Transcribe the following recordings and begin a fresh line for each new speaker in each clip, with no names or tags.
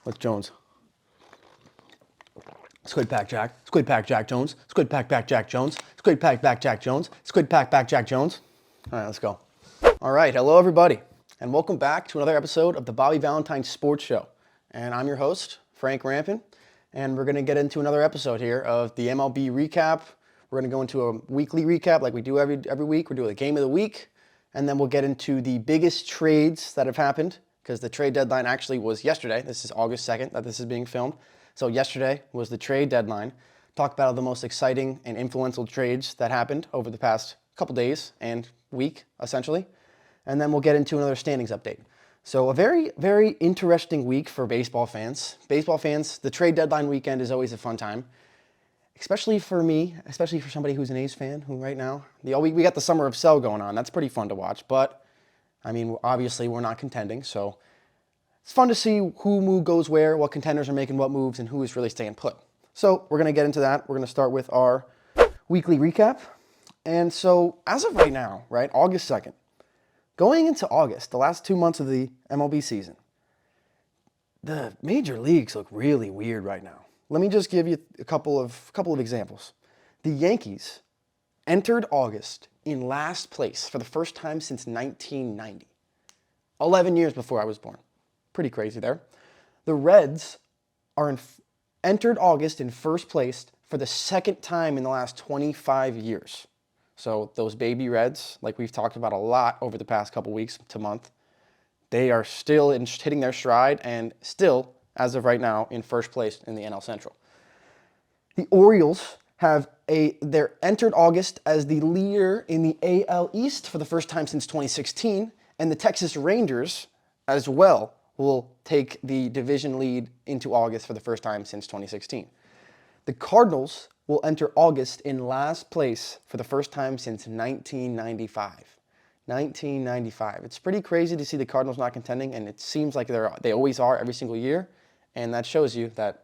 with Jones. Squid pack Jack. Squid pack Jack Jones. Squid pack back Jack Jones. Squid pack back Jack Jones. Squid pack back Jack Jones. All right, let's go. All right, hello everybody, and welcome back to another episode of the Bobby Valentine Sports Show. And I'm your host, Frank Rampin, and we're going to get into another episode here of the MLB recap. We're going to go into a weekly recap like we do every week. We're doing a game of the week, and then we'll get into the biggest trades that have happened, because the trade deadline actually was yesterday. This is August 2nd that this is being filmed. So yesterday was the trade deadline. Talk about the most exciting and influential trades that happened over the past couple days and week, essentially. And then we'll get into another standings update. So a very, very interesting week for baseball fans. Baseball fans, the trade deadline weekend is always a fun time, especially for me, especially for somebody who's an A's fan, who right now, we got the Summer of Sell going on. That's pretty fun to watch, but I mean, obviously we're not contending, so it's fun to see who move goes where, what contenders are making what moves, and who is really staying put. So we're going to get into that. We're going to start with our weekly recap. And so as of right now, right, August 2nd, going into August, the last 2 months of the MLB season, the major leagues look really weird right now. Let me just give you a couple of examples. The Yankees entered August in last place for the first time since 1990. 11 years before I was born. Pretty crazy there. The Reds are entered August in first place for the second time in the last 25 years. So those baby Reds, like we've talked about a lot over the past couple weeks to month, they are still hitting their stride and still, as of right now, in first place in the NL Central. The Orioles they're entered August as the leader in the AL East for the first time since 2016, and the Texas Rangers as well will take the division lead into August for the first time since 2016. The Cardinals will enter August in last place for the first time since 1995. 1995. It's pretty crazy to see the Cardinals not contending, and it seems like they always are every single year, and that shows you that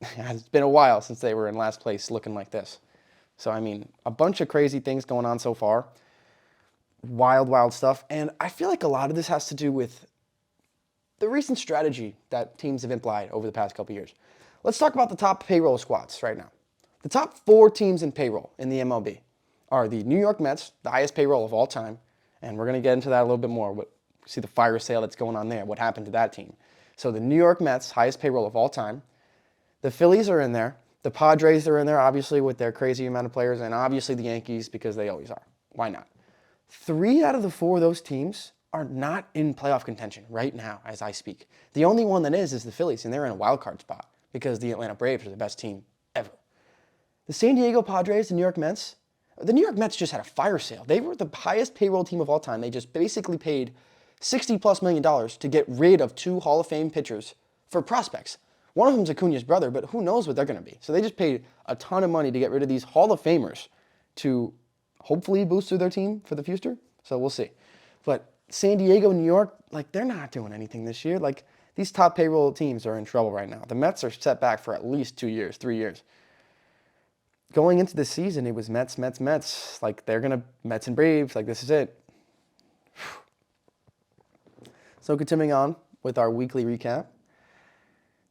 it's been a while since they were in last place looking like this. So, I mean, a bunch of crazy things going on so far. Wild, wild stuff. And I feel like a lot of this has to do with the recent strategy that teams have implied over the past couple years. Let's talk about the top payroll squads right now. The top 4 teams in payroll in the MLB are the New York Mets, the highest payroll of all time, and we're going to get into that a little bit more. See the fire sale that's going on there, what happened to that team. So the New York Mets, highest payroll of all time. The Phillies are in there. The Padres are in there, obviously, with their crazy amount of players, and obviously the Yankees, because they always are. Why not? 3 out of the 4 of those teams are not in playoff contention right now as I speak. The only one that is the Phillies, and they're in a wild card spot because the Atlanta Braves are the best team ever. The San Diego Padres, the New York Mets just had a fire sale. They were the highest payroll team of all time. They just basically paid $60+ million to get rid of 2 Hall of Fame pitchers for prospects. One of them's Acuna's brother, but who knows what they're going to be. So they just paid a ton of money to get rid of these Hall of Famers to hopefully boost their team for the future. So we'll see. But San Diego, New York, like, they're not doing anything this year. Like, these top payroll teams are in trouble right now. The Mets are set back for at least 2 years, 3 years. Going into the season, it was Mets. Like, Mets and Braves, like, this is it. So continuing on with our weekly recap.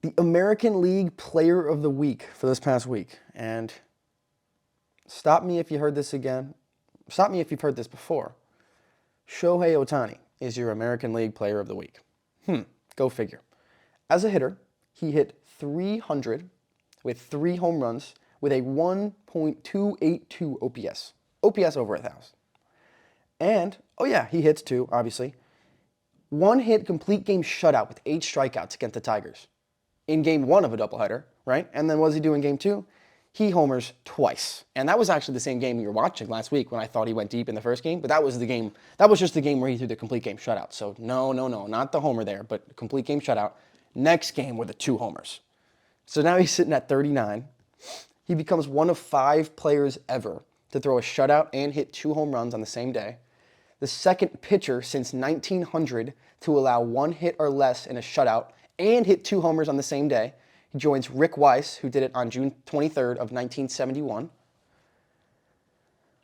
The American League Player of the Week for this past week. And stop me if you heard this again. Stop me if you've heard this before. Shohei Ohtani is your American League Player of the Week. Go figure. As a hitter, he hit 300 with 3 home runs with a 1.282 OPS. OPS over 1,000. And, he hits too, obviously. 1 hit complete game shutout with 8 strikeouts against the Tigers in game 1 of a doubleheader, right? And then what does he do in game 2? He homers twice. And that was actually the same game you were watching last week when I thought he went deep in the first game. But that was just the game where he threw the complete game shutout. So no, not the homer there, but complete game shutout. Next game were the 2 homers. So now he's sitting at 39. He becomes one of 5 players ever to throw a shutout and hit 2 home runs on the same day. The second pitcher since 1900 to allow 1 hit or less in a shutout and hit 2 homers on the same day. He joins Rick Weiss, who did it on June 23rd of 1971.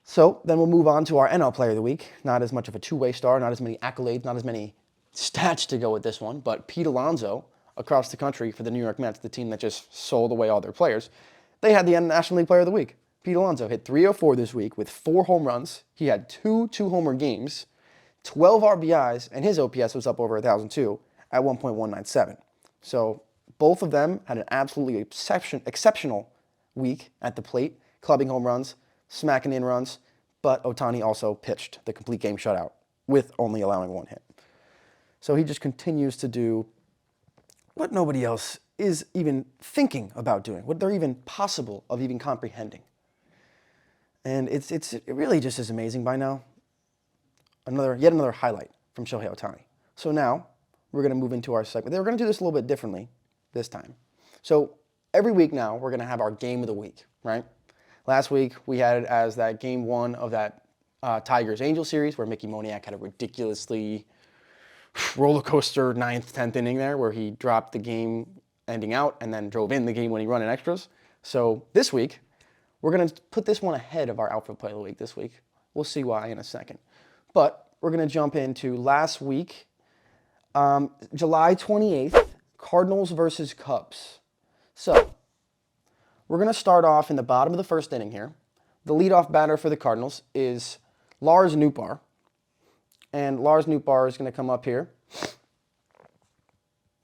So then we'll move on to our NL Player of the Week. Not as much of a two-way star, not as many accolades, not as many stats to go with this one, but Pete Alonso across the country for the New York Mets, the team that just sold away all their players, they had the National League Player of the Week. Pete Alonso hit 304 this week with 4 home runs. He had 2 two-homer games, 12 RBIs, and his OPS was up over 1,002 at 1.197. So both of them had an absolutely exceptional week at the plate, clubbing home runs, smacking in runs, but Ohtani also pitched the complete game shutout with only allowing 1 hit. So he just continues to do what nobody else is even thinking about doing, what they're even possible of even comprehending. And it really just is amazing by now. Yet another highlight from Shohei Ohtani. So now we're going to move into our segment. We're going to do this a little bit differently this time. So every week now we're going to have our game of the week, right? Last week we had it as that game 1 of that Tigers-Angels series where Mickey Moniak had a ridiculously roller coaster 9th, 10th inning there where he dropped the game ending out and then drove in the game-winning run in extras. So this week, we're going to put this one ahead of our outfield play of the week this week. We'll see why in a second. But we're going to jump into last week, July 28th, Cardinals versus Cubs. So we're going to start off in the bottom of the first inning here. The leadoff batter for the Cardinals is Lars Nootbaar. And Lars Nootbaar is going to come up here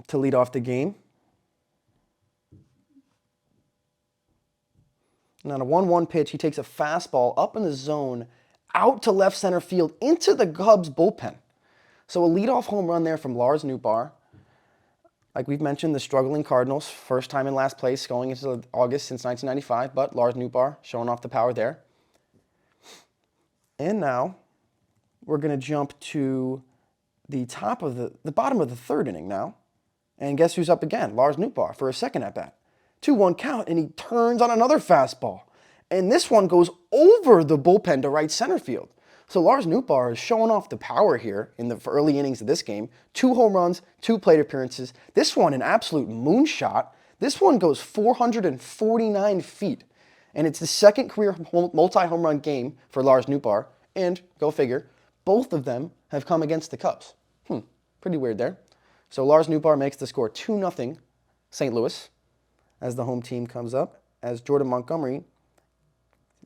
to lead off the game. And on a 1-1 pitch, he takes a fastball up in the zone, out to left center field, into the Cubs bullpen. So a leadoff home run there from Lars Nootbaar. Like we've mentioned, the struggling Cardinals, first time in last place going into August since 1995, but Lars Nootbaar showing off the power there. And now we're going to jump to the bottom of the third inning now. And guess who's up again? Lars Nootbaar for a second at bat. 2-1 count, and he turns on another fastball. And this one goes over the bullpen to right center field. So Lars Nootbaar is showing off the power here in the early innings of this game. 2 home runs, 2 plate appearances. This one an absolute moonshot. This one goes 449 feet. And it's the second career multi-home run game for Lars Nootbaar. And, go figure, both of them have come against the Cubs. Pretty weird there. So Lars Nootbaar makes the score 2-0 St. Louis as the home team comes up, as Jordan Montgomery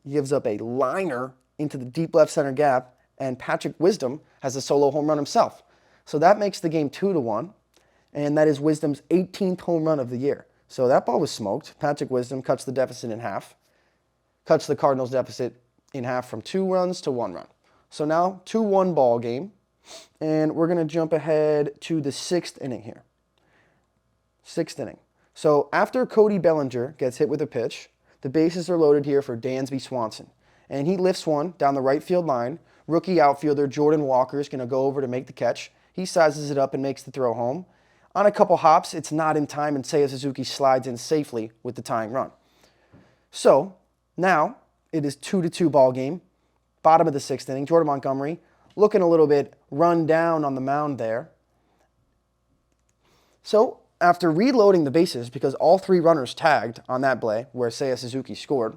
gives up a liner into the deep left center gap, and Patrick Wisdom has a solo home run himself. So that makes the game 2-1, and that is Wisdom's 18th home run of the year. So that ball was smoked. Patrick Wisdom cuts the deficit in half, cuts the Cardinals' deficit in half from 2 runs to 1 run. So now 2-1 ball game, and we're going to jump ahead to the 6th inning here. 6th inning. So after Cody Bellinger gets hit with a pitch, the bases are loaded here for Dansby Swanson. And he lifts one down the right field line. Rookie outfielder Jordan Walker is going to go over to make the catch. He sizes it up and makes the throw home. On a couple hops, it's not in time, and Seiya Suzuki slides in safely with the tying run. So now it is 2-2 ball game. Bottom of the 6th inning. Jordan Montgomery looking a little bit run down on the mound there. So after reloading the bases, because all 3 runners tagged on that play where Seiya Suzuki scored,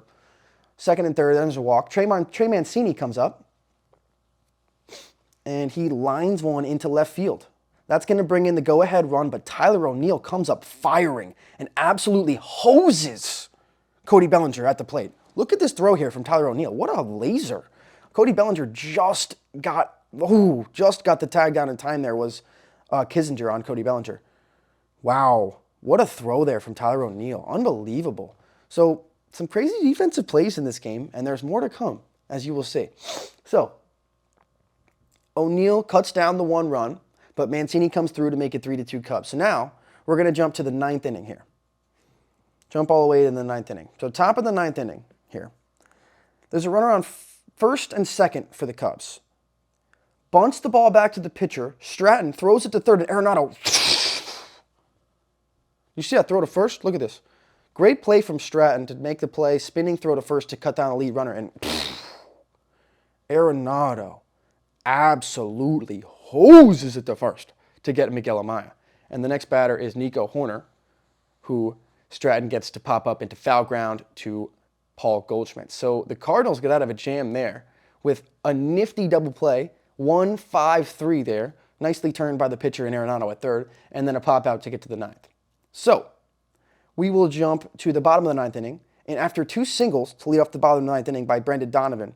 2nd and 3rd, there's a walk. Trey Mancini comes up, and he lines one into left field. That's going to bring in the go-ahead run, but Tyler O'Neill comes up firing and absolutely hoses Cody Bellinger at the plate. Look at this throw here from Tyler O'Neill. What a laser. Cody Bellinger just got the tag down in time there, was Kissinger on Cody Bellinger. Wow, what a throw there from Tyler O'Neill. Unbelievable. So some crazy defensive plays in this game, and there's more to come, as you will see. So O'Neill cuts down the 1 run, but Mancini comes through to make it 3-2 Cubs. So now we're going to jump to the 9th inning here. Jump all the way to the 9th inning. So top of the 9th inning here. There's a runner on 1st and 2nd for the Cubs. Bunts the ball back to the pitcher. Stratton throws it to 3rd, and Arenado. You see that throw to 1st? Look at this. Great play from Stratton to make the play, spinning throw to 1st to cut down the lead runner. And Arenado absolutely hoses it to 1st to get Miguel Amaya. And the next batter is Nico Horner, who Stratton gets to pop up into foul ground to Paul Goldschmidt. So the Cardinals get out of a jam there with a nifty double play, 1-5-3 there, nicely turned by the pitcher in Arenado at 3rd, and then a pop out to get to the 9th. So we will jump to the bottom of the ninth inning, and after two singles to lead off the bottom of the ninth inning by Brendan Donovan,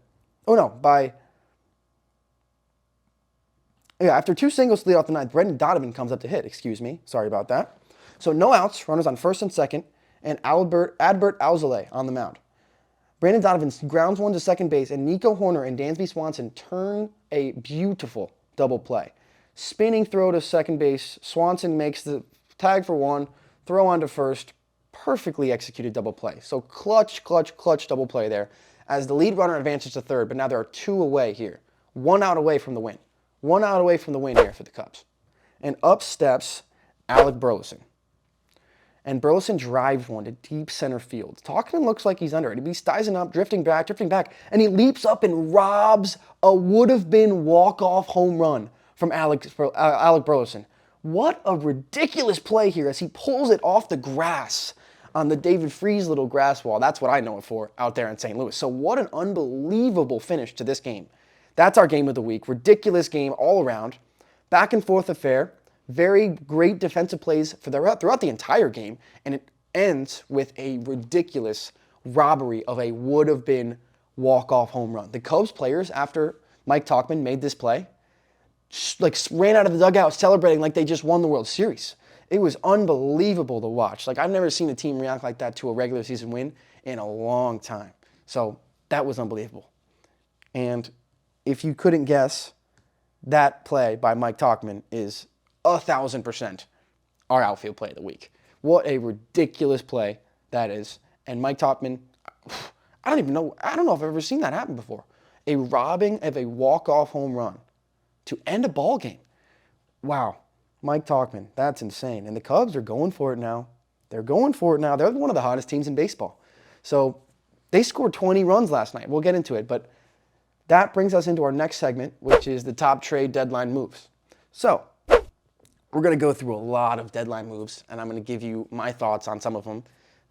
after two singles to lead off the ninth, Brendan Donovan comes up to hit. Sorry about that. So no outs, runners on first and second, and Adbert Alzolay on the mound. Brandon Donovan grounds one to second base, and Nico Horner and Dansby Swanson turn a beautiful double play. Spinning throw to second base, Swanson makes the tag for one, throw on to first, perfectly executed double play. So clutch double play there as the lead runner advances to third, but now there are two away here. 1 out away from the win. 1 out away from the win here for the Cubs. And up steps Alec Burleson. And Burleson drives one to deep center field. Tauchman looks like he's under it. He's sizing up, drifting back, and he leaps up and robs a would-have-been walk-off home run from Alec Burleson. What a ridiculous play here as he pulls it off the grass on the David Freese little grass wall. That's what I know it for out there in St. Louis. So what an unbelievable finish to this game. That's our game of the week. Ridiculous game all around. Back and forth affair. Very great defensive plays throughout the entire game, and it ends with a ridiculous robbery of a would-have-been walk-off home run. The Cubs players, after Mike Tauchman made this play, ran out of the dugout celebrating like they just won the World Series. It was unbelievable to watch. I've never seen a team react like that to a regular season win in a long time. So that was unbelievable. And if you couldn't guess, that play by Mike Tauchman is 1,000% our outfield play of the week. What a ridiculous play that is. And Mike Tauchman, I don't know if I've ever seen that happen before. A robbing of a walk-off home run to end a ball game. Wow. Mike Tauchman, that's insane. And the Cubs are going for it now. They're going for it now. They're one of the hottest teams in baseball. So they scored 20 runs last night. We'll get into it. But that brings us into our next segment, which is the top trade deadline moves. So we're going to go through a lot of deadline moves, and I'm going to give you my thoughts on some of them,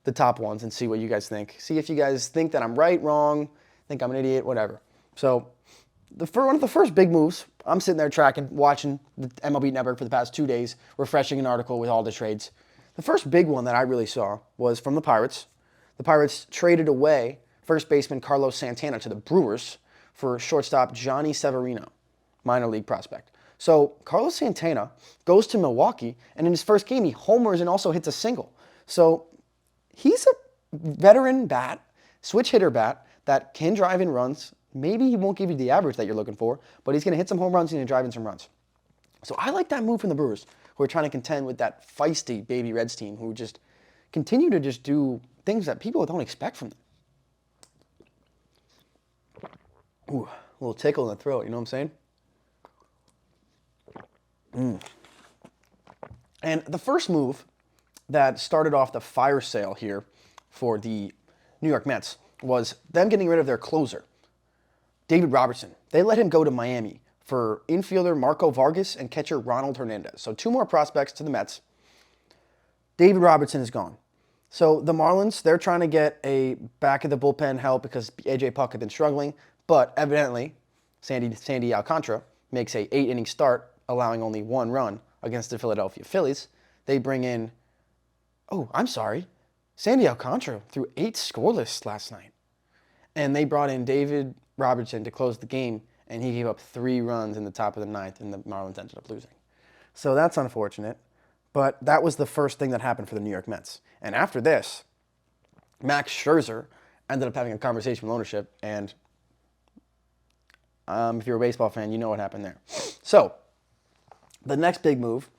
the top ones, and see what you guys think. See if you guys think that I'm right, wrong, think I'm an idiot, whatever. So one of the first big moves, I'm sitting there watching the MLB Network for the past 2 days, refreshing an article with all the trades. The first big one that I really saw was from the Pirates. The Pirates traded away first baseman Carlos Santana to the Brewers for shortstop Johnny Severino, minor league prospect. So Carlos Santana goes to Milwaukee, and in his first game, he homers and also hits a single. So he's a veteran bat, switch hitter bat, that can drive in runs. Maybe he won't give you the average that you're looking for, but he's going to hit some home runs and he's going to drive in some runs. So I like that move from the Brewers, who are trying to contend with that feisty Baby Reds team, who just continue to just do things that people don't expect from them. Ooh, a little tickle in the throat, you know what I'm saying? And the first move that started off the fire sale here for the New York Mets was them getting rid of their closer, David Robertson. They let him go to Miami for infielder Marco Vargas and catcher Ronald Hernandez. So 2 more prospects to the Mets. David Robertson is gone. So the Marlins, they're trying to get a back of the bullpen help because A.J. Puck had been struggling, but evidently Sandy Alcantara makes a 8-inning start, allowing only 1 run against the Philadelphia Phillies. They bring in, Sandy Alcantara threw 8 scoreless last night. And they brought in David Robertson to close the game, and he gave up 3 runs in the top of the ninth, and the Marlins ended up losing. So that's unfortunate, but that was the first thing that happened for the New York Mets. And after this, Max Scherzer ended up having a conversation with ownership, and if you're a baseball fan, you know what happened there. So the next big move,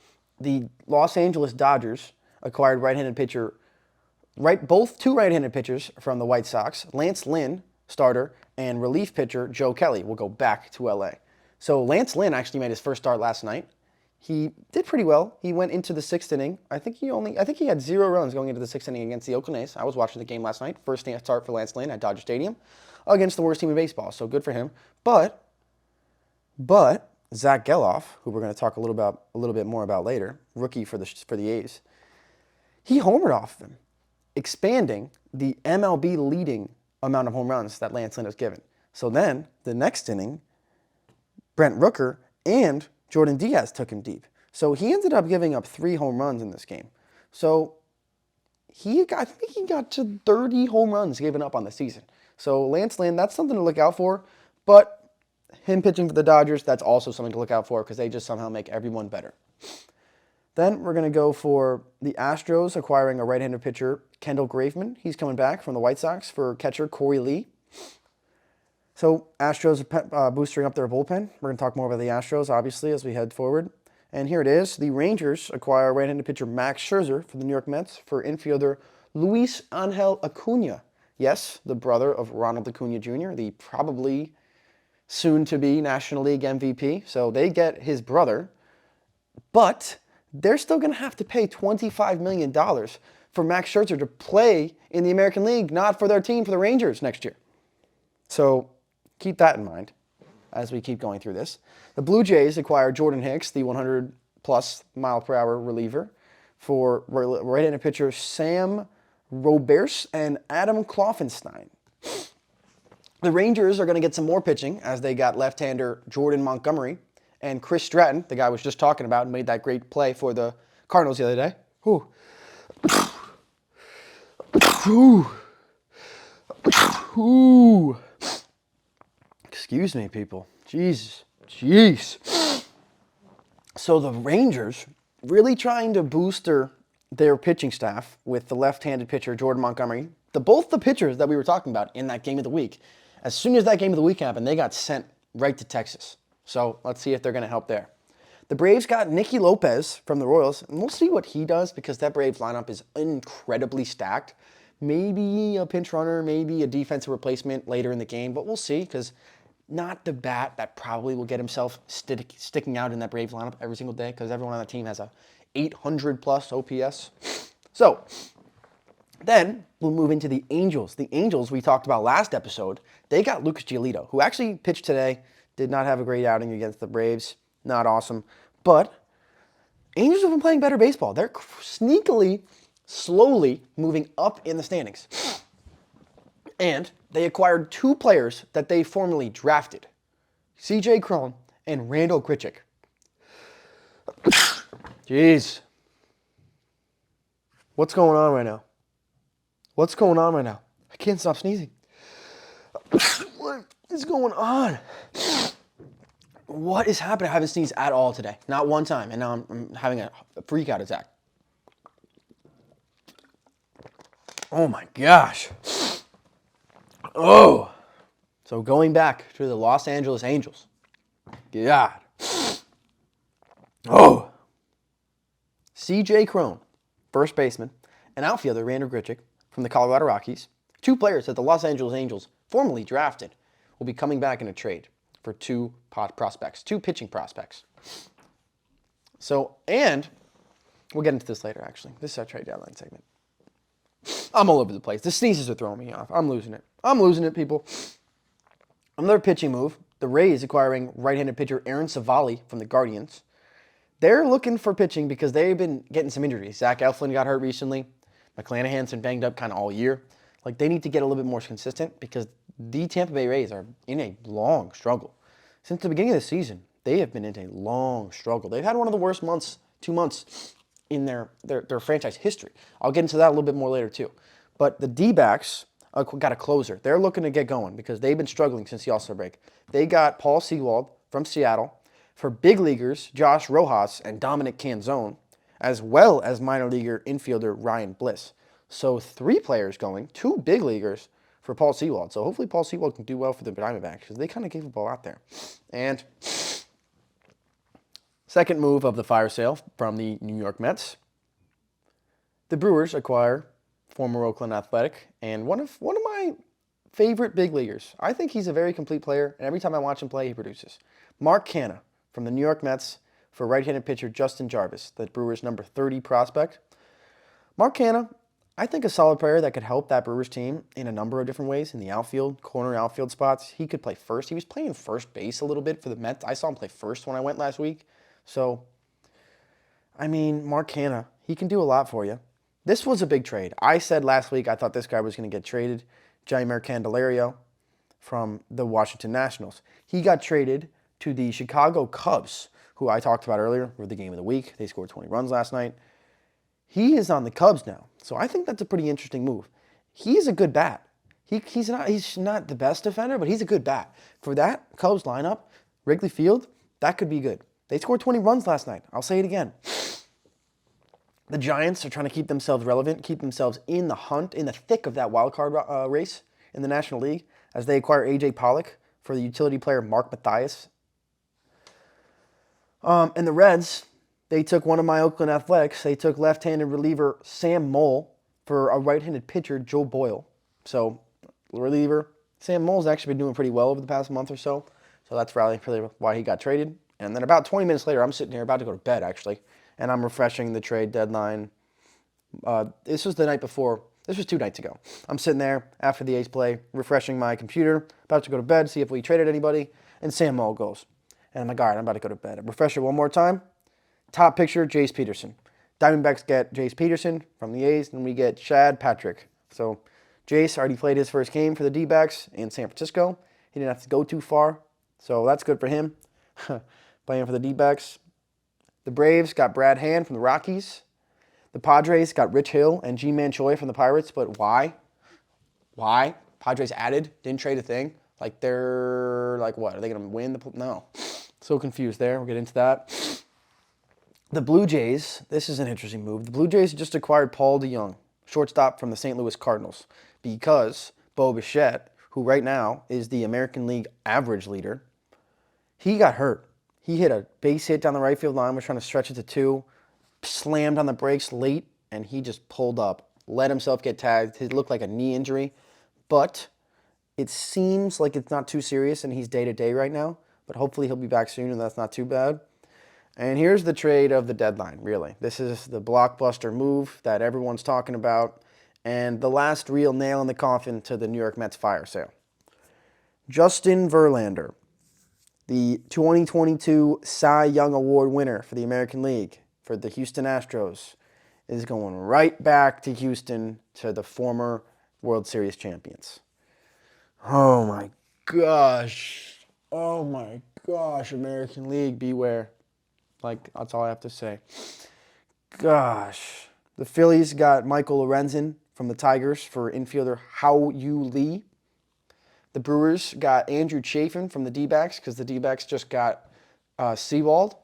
the Los Angeles Dodgers acquired two right-handed pitchers from the White Sox. Lance Lynn, starter, and relief pitcher Joe Kelly will go back to LA. So Lance Lynn actually made his first start last night. He did pretty well. He went into the 6th inning. I think he had 0 runs going into the 6th inning against the Oakland A's. I was watching the game last night. First start for Lance Lynn at Dodger Stadium against the worst team in baseball. So good for him. But Zach Geloff, who we're going to talk a little bit more about later, rookie for the A's, he homered off them, expanding the MLB leading amount of home runs that Lance Lynn has given. So then, the next inning, Brent Rooker and Jordan Diaz took him deep. So he ended up giving up 3 home runs in this game. So I think he got to 30 home runs given up on the season. So Lance Lynn, that's something to look out for. But him pitching for the Dodgers, that's also something to look out for because they just somehow make everyone better. Then we're going to go for the Astros acquiring a right-handed pitcher, Kendall Graveman. He's coming back from the White Sox for catcher Corey Lee. So Astros boosting up their bullpen. We're going to talk more about the Astros, obviously, as we head forward. And here it is. The Rangers acquire right-handed pitcher Max Scherzer from the New York Mets for infielder Luis Angel Acuna. Yes, the brother of Ronald Acuna Jr., the probably soon-to-be National League MVP. So they get his brother, but they're still going to have to pay $25 million for Max Scherzer to play in the American League, not for their team, for the Rangers next year. So keep that in mind as we keep going through this. The Blue Jays acquired Jordan Hicks, the 100-plus mile-per-hour reliever, for right-handed pitcher Sam Roberts and Adam Kloffenstein. The Rangers are going to get some more pitching as they got left-hander Jordan Montgomery and Chris Stratton, the guy I was just talking about, and made that great play for the Cardinals the other day. Whew. Whew. Excuse me, people. Jeez. So the Rangers really trying to boost their pitching staff with the left-handed pitcher Jordan Montgomery. Both the pitchers that we were talking about in that game of the week. As soon as that game of the week happened, they got sent right to Texas. So let's see if they're going to help there. The Braves got Nicky Lopez from the Royals, and we'll see what he does because that Braves lineup is incredibly stacked. Maybe a pinch runner, maybe a defensive replacement later in the game, but we'll see because not the bat that probably will get himself sticking out in that Braves lineup every single day because everyone on that team has a 800-plus OPS. So then we'll move into the Angels. The Angels we talked about last episode, they got Lucas Giolito, who actually pitched today. Did not have a great outing against the Braves. Not awesome. But Angels have been playing better baseball. They're sneakily, slowly moving up in the standings. And they acquired two players that they formerly drafted. C.J. Cron and Randall Grichuk. Jeez. What's going on right now? I can't stop sneezing. What is going on? What is happening? I haven't sneezed at all today. Not one time. And now I'm having a freak out attack. Oh my gosh. Oh. So going back to the Los Angeles Angels. God. Oh. C.J. Cron, first baseman, and outfielder Randall Grichuk from the Colorado Rockies. Two players that the Los Angeles Angels formerly drafted will be coming back in a trade for two pitching prospects. So, and we'll get into this later, actually. This is our trade deadline segment. I'm all over the place. The sneezes are throwing me off. I'm losing it, people. Another pitching move. The Rays acquiring right-handed pitcher Aaron Savali from the Guardians. They're looking for pitching because they've been getting some injuries. Zach Eflin got hurt recently. McClanahan's been banged up kind of all year. Like, they need to get a little bit more consistent because the Tampa Bay Rays are in a long struggle. Since the beginning of the season, they have been in a long struggle. They've had one of the worst 2 months in their franchise history. I'll get into that a little bit more later too. But the D-backs got a closer. They're looking to get going because they've been struggling since the All-Star break. They got Paul Sewald from Seattle for big leaguers Josh Rojas and Dominic Canzone, as well as minor leaguer infielder Ryan Bliss. So 3 players going, 2 big leaguers for Paul Sewald. So hopefully Paul Sewald can do well for the Diamondbacks because they kind of gave the ball out there. And second move of the fire sale from the New York Mets. The Brewers acquire former Oakland Athletic and one of my favorite big leaguers. I think he's a very complete player, and every time I watch him play, he produces. Mark Canha from the New York Mets for right-handed pitcher Justin Jarvis, the Brewers' number 30 prospect. Mark Canha, I think a solid player that could help that Brewers team in a number of different ways in the outfield, corner outfield spots. He could play first. He was playing first base a little bit for the Mets. I saw him play first when I went last week. So, I mean, Mark Canha, he can do a lot for you. This was a big trade. I said last week I thought this guy was going to get traded, Jeimer Candelario from the Washington Nationals. He got traded to the Chicago Cubs, who I talked about earlier, were the game of the week. They scored 20 runs last night. He is on the Cubs now. So I think that's a pretty interesting move. He's a good bat. He's not the best defender, but he's a good bat. For that Cubs lineup, Wrigley Field, that could be good. They scored 20 runs last night. I'll say it again. The Giants are trying to keep themselves relevant, keep themselves in the hunt, in the thick of that wild card race in the National League as they acquire A.J. Pollock for the utility player Mark Mathias. And the Reds, they took one of my Oakland Athletics. They took left-handed reliever Sam Moll for a right-handed pitcher, Joe Boyle. So, reliever, Sam Moll's actually been doing pretty well over the past month or so. So that's really why he got traded. And then about 20 minutes later, I'm sitting here about to go to bed, actually. And I'm refreshing the trade deadline. This was the night before. This was 2 nights ago. I'm sitting there after the A's play, refreshing my computer, about to go to bed, see if we traded anybody. And Sam Moll goes. And I'm like, all right, I'm about to go to bed. I refresh it one more time. Top picture, Jace Peterson. Diamondbacks get Jace Peterson from the A's, and we get Chad Patrick. So Jace already played his first game for the D-backs in San Francisco. He didn't have to go too far, so that's good for him. Playing for the D-backs. The Braves got Brad Hand from the Rockies. The Padres got Rich Hill and G-Man Choi from the Pirates, but why? Why? Padres added, didn't trade a thing. Like they're, like what? Are they going to win? No. So confused there. We'll get into that. The Blue Jays, this is an interesting move. The Blue Jays just acquired Paul DeJong, shortstop from the St. Louis Cardinals, because Bo Bichette, who right now is the American League average leader, he got hurt. He hit a base hit down the right field line, was trying to stretch it to 2, slammed on the brakes late, and he just pulled up, let himself get tagged. It looked like a knee injury, but it seems like it's not too serious, and he's day-to-day right now, but hopefully he'll be back soon, and that's not too bad. And here's the trade of the deadline, really. This is the blockbuster move that everyone's talking about, and the last real nail in the coffin to the New York Mets fire sale. Justin Verlander, the 2022 Cy Young Award winner for the American League for the Houston Astros, is going right back to Houston to the former World Series champions. Oh my gosh. Oh my gosh, American League, beware. Like, that's all I have to say. Gosh. The Phillies got Michael Lorenzen from the Tigers for infielder Hao-Yu Lee. The Brewers got Andrew Chafin from the D-backs because the D-backs just got Seawald.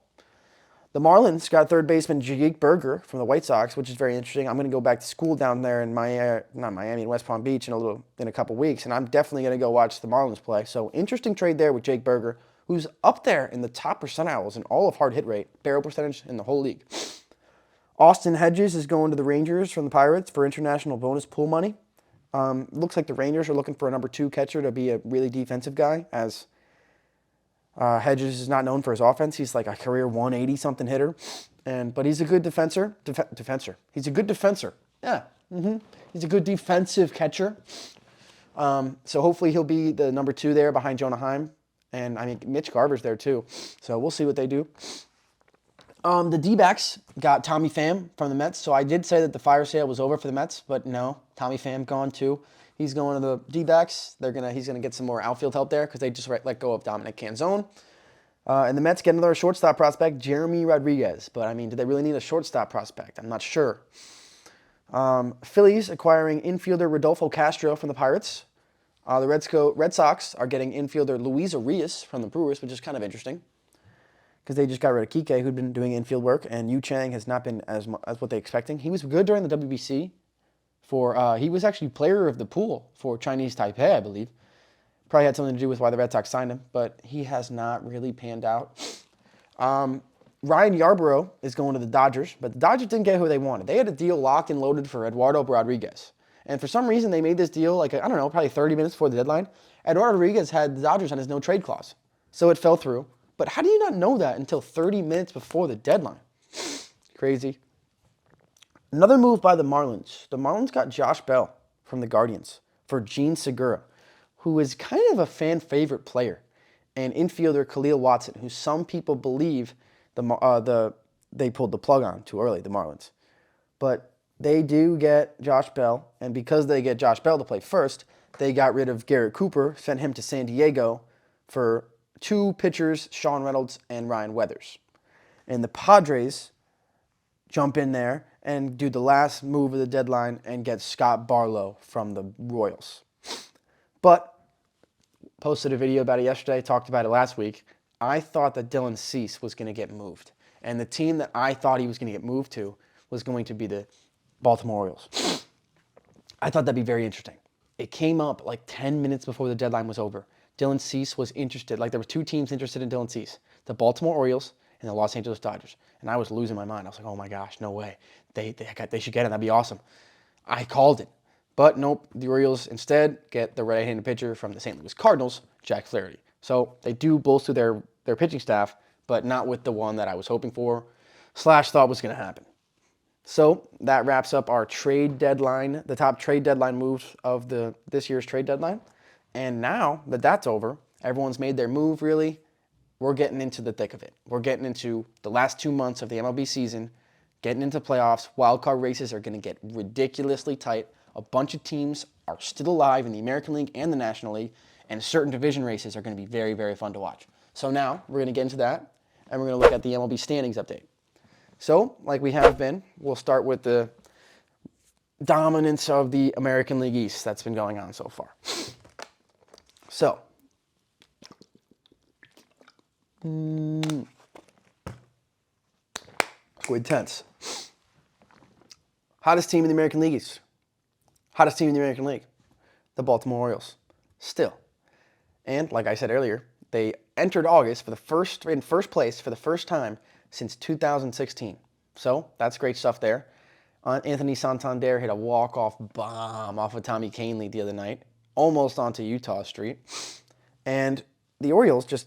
The Marlins got third baseman Jake Berger from the White Sox, which is very interesting. I'm going to go back to school down there in Miami, in West Palm Beach in a couple weeks, and I'm definitely going to go watch the Marlins play. So interesting trade there with Jake Berger, who's up there in the top percentiles in all of hard hit rate, barrel percentage in the whole league. Austin Hedges is going to the Rangers from the Pirates for international bonus pool money. Looks like the Rangers are looking for a number 2 catcher to be a really defensive guy, as Hedges is not known for his offense. He's like a career 180-something hitter, but he's a good defensor. He's a good defensor. Yeah, he's a good defensive catcher. So hopefully he'll be the number 2 there behind Jonah Heim. And, I mean, Mitch Garver's there, too. So we'll see what they do. The D-backs got Tommy Pham from the Mets. So I did say that the fire sale was over for the Mets, but no, Tommy Pham gone, too. He's going to the D-backs. He's going to get some more outfield help there because they just let go of Dominic Canzone. And the Mets get another shortstop prospect, Jeremy Rodriguez. But, I mean, do they really need a shortstop prospect? I'm not sure. Phillies acquiring infielder Rodolfo Castro from the Pirates. The Red Sox are getting infielder Luis Arias from the Brewers, which is kind of interesting because they just got rid of Kike, who'd been doing infield work, and Yu Chang has not been as what they're expecting. He was good during the WBC. He was actually player of the pool for Chinese Taipei, I believe. Probably had something to do with why the Red Sox signed him, but he has not really panned out. Ryan Yarbrough is going to the Dodgers, but the Dodgers didn't get who they wanted. They had a deal locked and loaded for Eduardo Rodriguez. And for some reason, they made this deal, probably 30 minutes before the deadline. Eduardo Rodriguez had the Dodgers on his no-trade clause. So it fell through. But how do you not know that until 30 minutes before the deadline? Crazy. Another move by the Marlins. The Marlins got Josh Bell from the Guardians for Gene Segura, who is kind of a fan-favorite player, and infielder Khalil Watson, who some people believe they pulled the plug on too early, the Marlins. But they do get Josh Bell, and because they get Josh Bell to play first, they got rid of Garrett Cooper, sent him to San Diego for 2 pitchers, Sean Reynolds and Ryan Weathers. And the Padres jump in there and do the last move of the deadline and get Scott Barlow from the Royals. But posted a video about it yesterday, talked about it last week. I thought that Dylan Cease was going to get moved. And the team that I thought he was going to get moved to was going to be the Baltimore Orioles. I thought that'd be very interesting. It came up like 10 minutes before the deadline was over. Dylan Cease was interested. Like there were two teams interested in Dylan Cease, the Baltimore Orioles and the Los Angeles Dodgers. And I was losing my mind. I was like, oh my gosh, no way. They should get it. That'd be awesome. I called it. But nope, the Orioles instead get the right-handed pitcher from the St. Louis Cardinals, Jack Flaherty. So they do bolster their pitching staff, but not with the one that I was hoping for / thought was going to happen. So that wraps up our trade deadline, the top trade deadline moves of this year's trade deadline. And now that that's over, everyone's made their move really, we're getting into the thick of it. We're getting into the last 2 months of the MLB season, getting into playoffs. Wild card races are going to get ridiculously tight. A bunch of teams are still alive in the American League and the National League, and certain division races are going to be very, very fun to watch. So now we're going to get into that, and we're going to look at the MLB standings update. So, like we have been, we'll start with the dominance of the American League East that's been going on so far. So, Squid tense. Hottest team in the American League East. Hottest team in the American League. The Baltimore Orioles. Still. And, like I said earlier, they entered August in first place for the first time since 2016. So, that's great stuff there. Anthony Santander hit a walk-off bomb off of Tommy Kahnle the other night, almost onto Utah Street. And the Orioles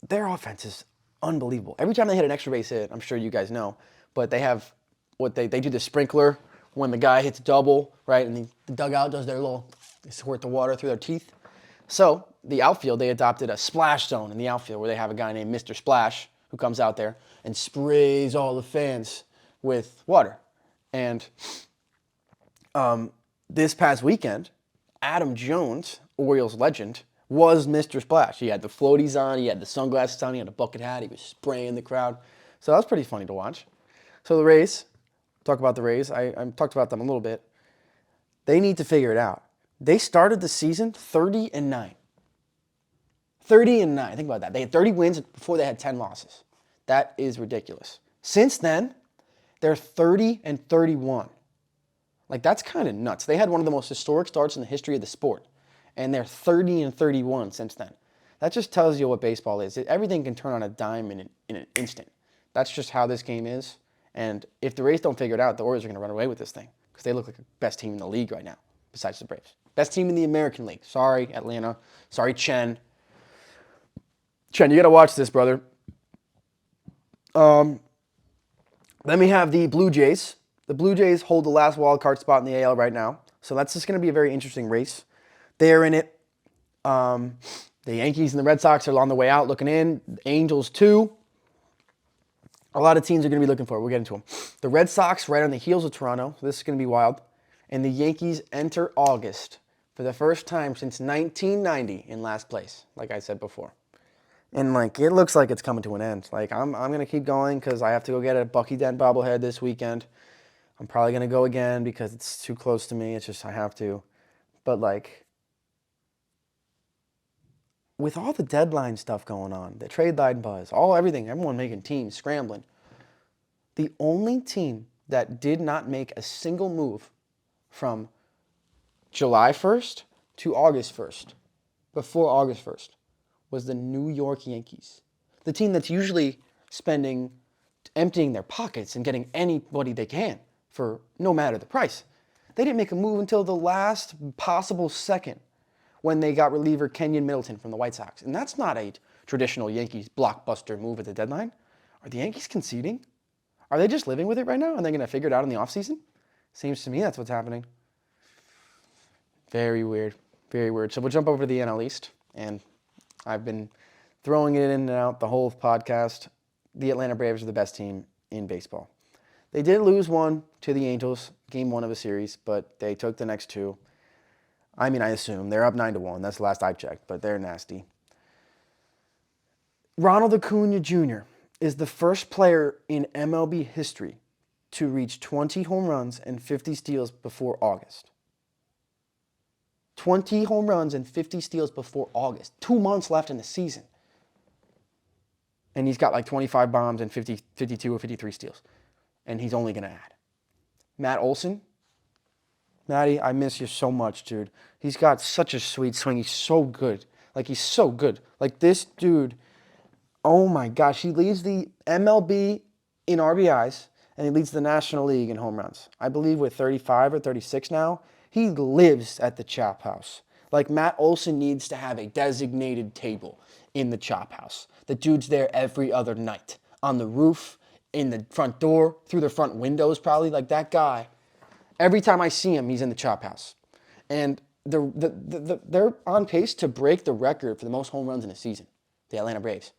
their offense is unbelievable. Every time they hit an extra base hit, I'm sure you guys know, but they have they do the sprinkler when the guy hits double, right? And the dugout does they squirt the water through their teeth. So, the outfield, they adopted a splash zone in the outfield where they have a guy named Mr. Splash who comes out there and sprays all the fans with water. And this past weekend, Adam Jones, Orioles legend, was Mr. Splash. He had the floaties on, he had the sunglasses on, he had a bucket hat, he was spraying the crowd. So that was pretty funny to watch. So the Rays, talk about the Rays. I talked about them a little bit. They need to figure it out. They started the season 30-9. 30-9. Think about that. They had 30 wins before they had 10 losses. That is ridiculous. Since then, they're 30-31. Like, that's kind of nuts. They had one of the most historic starts in the history of the sport, and they're 30-31 since then. That just tells you what baseball is. Everything can turn on a dime in an instant. That's just how this game is. And if the Rays don't figure it out, the Orioles are going to run away with this thing because they look like the best team in the league right now, besides the Braves. Best team in the American League. Sorry, Atlanta. Sorry, Chen. Chen, you got to watch this, brother. Then we have the Blue Jays. The Blue Jays hold the last wild card spot in the AL right now. So that's just going to be a very interesting race. They're in it. The Yankees and the Red Sox are on the way out looking in. The Angels too. A lot of teams are going to be looking for it. We'll get into them. The Red Sox right on the heels of Toronto. So this is going to be wild. And the Yankees enter August for the first time since 1990 in last place, like I said before. And, it looks like it's coming to an end. I'm going to keep going because I have to go get a Bucky Dent bobblehead this weekend. I'm probably going to go again because it's too close to me. It's just I have to. But, with all the deadline stuff going on, the trade line buzz, everything, everyone making teams, scrambling, the only team that did not make a single move from July 1st to August 1st, before August 1st, was the New York Yankees. The team that's usually emptying their pockets and getting anybody they can for no matter the price. They didn't make a move until the last possible second when they got reliever Kenyon Middleton from the White Sox. And that's not a traditional Yankees blockbuster move at the deadline. Are the Yankees conceding? Are they just living with it right now and they're going to figure it out in the offseason? Seems to me that's what's happening. Very weird. Very weird. So we'll jump over to the NL East. And I've been throwing it in and out the whole podcast. The Atlanta Braves are the best team in baseball. They did lose one to the Angels, game 1 of a series, but they took the next 2. I assume. They're up 9-1. That's the last I checked, but they're nasty. Ronald Acuna Jr. is the first player in MLB history to reach 20 home runs and 50 steals before August. 20 home runs and 50 steals before August. 2 months left in the season. And he's got like 25 bombs and 52 or 53 steals. And he's only going to add. Matt Olson. Matty, I miss you so much, dude. He's got such a sweet swing. He's so good. Like, he's so good. Like, this dude, oh my gosh, he leads the MLB in RBIs, and he leads the National League in home runs. I believe with 35 or 36 now. He lives at the Chop House. Like, Matt Olson needs to have a designated table in the Chop House. The dude's there every other night. On the roof, in the front door, through the front windows probably. Like, that guy, every time I see him, he's in the Chop House. And they're on pace to break the record for the most home runs in a season, the Atlanta Braves.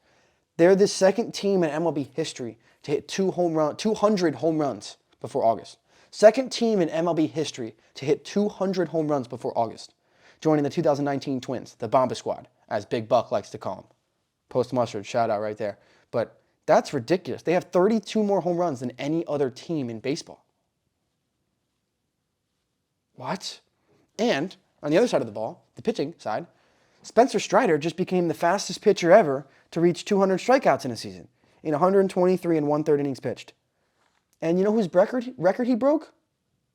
They're the second team in MLB history to hit 200 home runs before August. Second team in MLB history to hit 200 home runs before August, joining the 2019 Twins, the Bomba Squad, as Big Buck likes to call them. Post Mustard, shout out right there. But that's ridiculous. They have 32 more home runs than any other team in baseball. What? And on the other side of the ball, the pitching side, Spencer Strider just became the fastest pitcher ever to reach 200 strikeouts in a season in 123 and 1/3 innings pitched. And you know whose record he broke?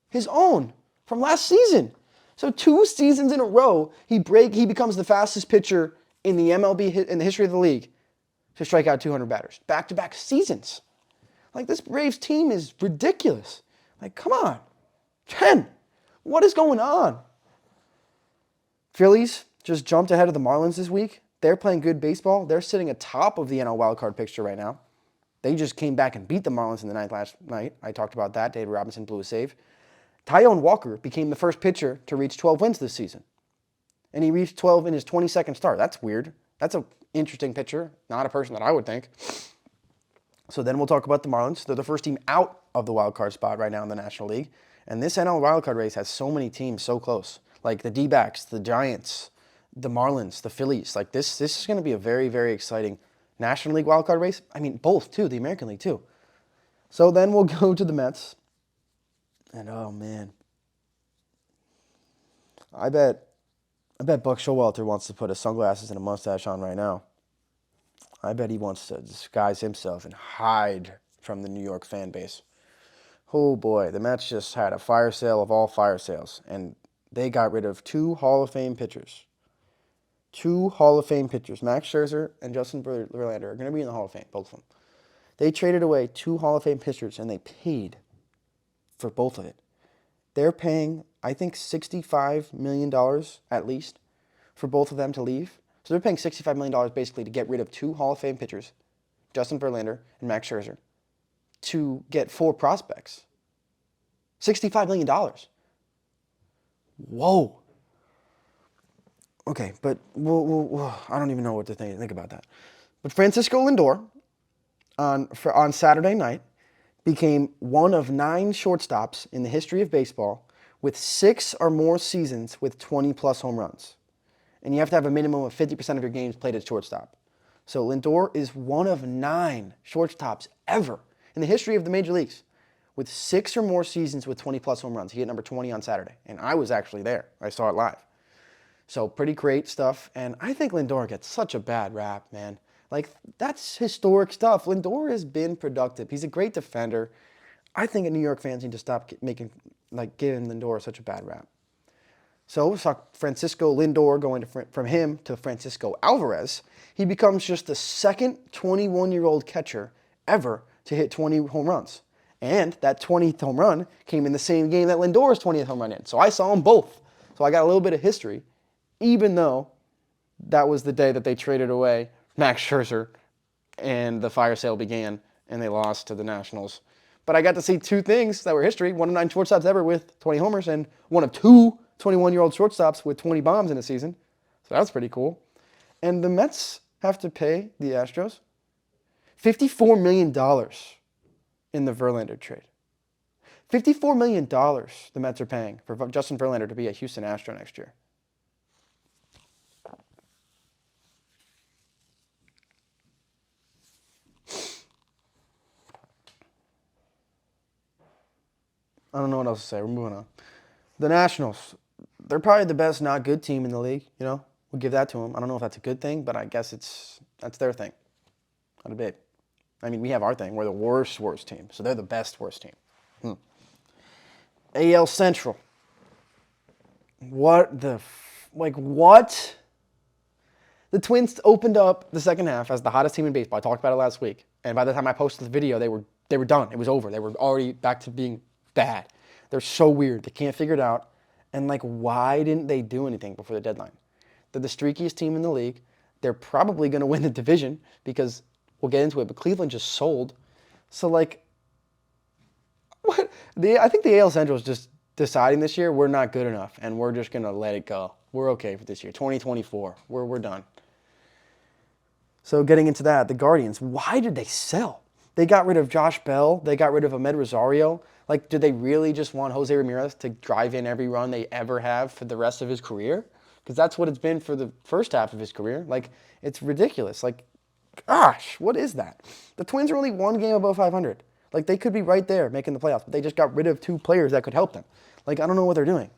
His own from last season. So 2 seasons in a row, he becomes the fastest pitcher in the MLB in the history of the league to strike out 200 batters. Back-to-back seasons. Like, this Braves team is ridiculous. Like, come on. 10. What is going on? Phillies just jumped ahead of the Marlins this week. They're playing good baseball. They're sitting atop of the NL wildcard picture right now. They just came back and beat the Marlins in the ninth last night. I talked about that. David Robinson blew a save. Taijuan Walker became the first pitcher to reach 12 wins this season. And he reached 12 in his 22nd start. That's weird. That's an interesting pitcher. Not a person that I would think. So then we'll talk about the Marlins. They're the first team out of the wildcard spot right now in the National League. And this NL wildcard race has so many teams so close. Like the D-backs, the Giants, the Marlins, the Phillies. Like, this is going to be a very, very exciting National League wildcard race. I mean, both, too. The American League, too. So then we'll go to the Mets. And, oh, man. I bet Buck Showalter wants to put his sunglasses and a mustache on right now. I bet he wants to disguise himself and hide from the New York fan base. Oh, boy. The Mets just had a fire sale of all fire sales. And they got rid of 2 Hall of Fame pitchers. 2 Hall of Fame pitchers. Max Scherzer and Justin Verlander are going to be in the Hall of Fame, both of them. They traded away 2 Hall of Fame pitchers, and they paid for both of it. They're paying, I think, $65 million at least for both of them to leave. So they're paying $65 million basically to get rid of 2 Hall of Fame pitchers, Justin Verlander and Max Scherzer, to get 4 prospects. $65 million. Whoa. Okay, but I don't even know what to think about that. But Francisco Lindor on Saturday night became one of 9 shortstops in the history of baseball with 6 or more seasons with 20-plus home runs. And you have to have a minimum of 50% of your games played at shortstop. So Lindor is one of 9 shortstops ever in the history of the major leagues with 6 or more seasons with 20-plus home runs. He hit number 20 on Saturday, and I was actually there. I saw it live. So pretty great stuff, and I think Lindor gets such a bad rap, man. Like, that's historic stuff. Lindor has been productive. He's a great defender. I think New York fans need to stop giving Lindor such a bad rap. So we saw Francisco Lindor going from him to Francisco Alvarez. He becomes just the second 21-year-old catcher ever to hit 20 home runs. And that 20th home run came in the same game that Lindor's 20th home run in. So I saw them both. So I got a little bit of history, even though that was the day that they traded away Max Scherzer and the fire sale began and they lost to the Nationals. But I got to see 2 things that were history. 1 of 9 shortstops ever with 20 homers and one of 2 21-year-old shortstops with 20 bombs in a season. So that was pretty cool. And the Mets have to pay the Astros $54 million in the Verlander trade. $54 million the Mets are paying for Justin Verlander to be a Houston Astro next year. I don't know what else to say. We're moving on. The Nationals. They're probably the best not good team in the league, you know? We'll give that to them. I don't know if that's a good thing, but I guess that's their thing. Not a bit. I mean, we have our thing. We're the worst team. So they're the best worst team. AL Central. What? The Twins opened up the second half as the hottest team in baseball. I talked about it last week. And by the time I posted the video, they were done. It was over. They were already back to being bad. They're so weird. They can't figure it out. And, why didn't they do anything before the deadline? They're the streakiest team in the league. They're probably going to win the division because we'll get into it, but Cleveland just sold. So, what? I think the AL Central is just deciding this year we're not good enough, and we're just going to let it go. We're okay for this year. 2024, we're done. So getting into that, the Guardians, why did they sell? They got rid of Josh Bell. They got rid of Ahmed Rosario. Did they really just want Jose Ramirez to drive in every run they ever have for the rest of his career? Because that's what it's been for the first half of his career. It's ridiculous. Gosh, what is that? The Twins are only one game above 500. They could be right there making the playoffs, but they just got rid of two players that could help them. I don't know what they're doing.